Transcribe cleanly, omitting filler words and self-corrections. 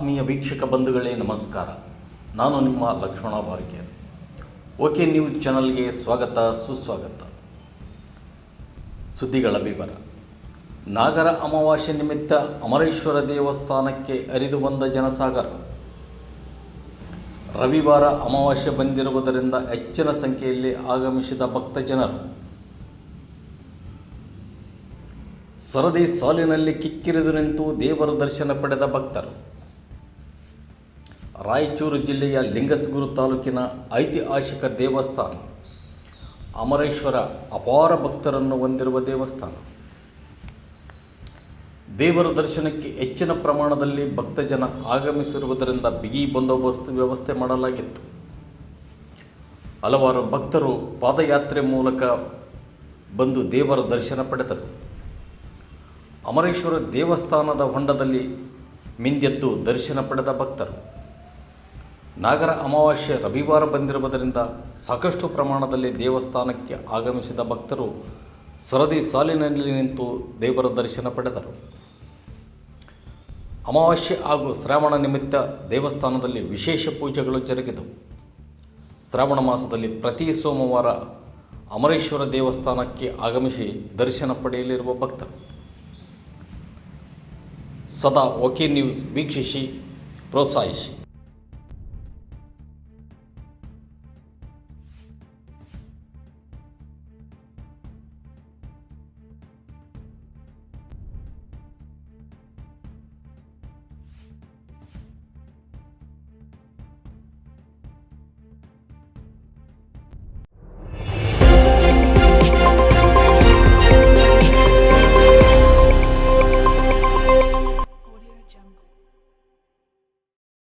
ಆತ್ಮೀಯ ವೀಕ್ಷಕ ಬಂಧುಗಳೇ ನಮಸ್ಕಾರ. ನಾನು ನಿಮ್ಮ ಲಕ್ಷ್ಮಣ ಬಾರ್ಕೇರ್. ಓಕೆ ನ್ಯೂಸ್ ಚಾನಲ್ಗೆ ಸ್ವಾಗತ ಸುಸ್ವಾಗತ. ಸುದ್ದಿಗಳ ವಿವರ. ನಾಗರ ಅಮಾವಾಸ್ಯೆ ನಿಮಿತ್ತ ಅಮರೇಶ್ವರ ದೇವಸ್ಥಾನಕ್ಕೆ ಹರಿದು ಬಂದ ಜನಸಾಗರ. ರವಿವಾರ ಅಮಾವಾಸ್ಯೆ ಬಂದಿರುವುದರಿಂದ ಹೆಚ್ಚಿನ ಸಂಖ್ಯೆಯಲ್ಲಿ ಆಗಮಿಸಿದ ಭಕ್ತ ಜನರು ಸರದಿ ಸಾಲಿನಲ್ಲಿ ಕಿಕ್ಕಿರಿದು ನಿಂತು ದೇವರ ದರ್ಶನ ಪಡೆದ ಭಕ್ತರು. ರಾಯಚೂರು ಜಿಲ್ಲೆಯ ಲಿಂಗಸಗೂರು ತಾಲೂಕಿನ ಐತಿಹಾಸಿಕ ದೇವಸ್ಥಾನ ಅಮರೇಶ್ವರ ಅಪಾರ ಭಕ್ತರನ್ನು ಹೊಂದಿರುವ ದೇವಸ್ಥಾನ. ದೇವರ ದರ್ಶನಕ್ಕೆ ಹೆಚ್ಚಿನ ಪ್ರಮಾಣದಲ್ಲಿ ಭಕ್ತಜನ ಆಗಮಿಸಿರುವುದರಿಂದ ಬಿಗಿ ಬಂದೋಬಸ್ತ್ ವ್ಯವಸ್ಥೆ ಮಾಡಲಾಗಿತ್ತು. ಹಲವಾರು ಭಕ್ತರು ಪಾದಯಾತ್ರೆ ಮೂಲಕ ಬಂದು ದೇವರ ದರ್ಶನ ಪಡೆದರು. ಅಮರೇಶ್ವರ ದೇವಸ್ಥಾನದ ಹೊಂಡದಲ್ಲಿ ಮಿಂದೆದ್ದು ದರ್ಶನ ಪಡೆದ ಭಕ್ತರು. ನಾಗರ ಅಮಾವಾಸ್ಯೆ ರವಿವಾರ ಬಂದಿರುವುದರಿಂದ ಸಾಕಷ್ಟು ಪ್ರಮಾಣದಲ್ಲಿ ದೇವಸ್ಥಾನಕ್ಕೆ ಆಗಮಿಸಿದ ಭಕ್ತರು ಸರದಿ ಸಾಲಿನಲ್ಲಿ ನಿಂತು ದೇವರ ದರ್ಶನ ಪಡೆದರು. ಅಮಾವಾಸ್ಯೆ ಹಾಗೂ ಶ್ರಾವಣ ನಿಮಿತ್ತ ದೇವಸ್ಥಾನದಲ್ಲಿ ವಿಶೇಷ ಪೂಜೆಗಳು ಜರುಗಿದವು. ಶ್ರಾವಣ ಮಾಸದಲ್ಲಿ ಪ್ರತಿ ಸೋಮವಾರ ಅಮರೇಶ್ವರ ದೇವಸ್ಥಾನಕ್ಕೆ ಆಗಮಿಸಿ ದರ್ಶನ ಪಡೆಯಲಿರುವ ಭಕ್ತರು ಸದಾ ಓಕೆ ನ್ಯೂಸ್ ವೀಕ್ಷಿಸಿ ಪ್ರೋತ್ಸಾಹಿಸಿ.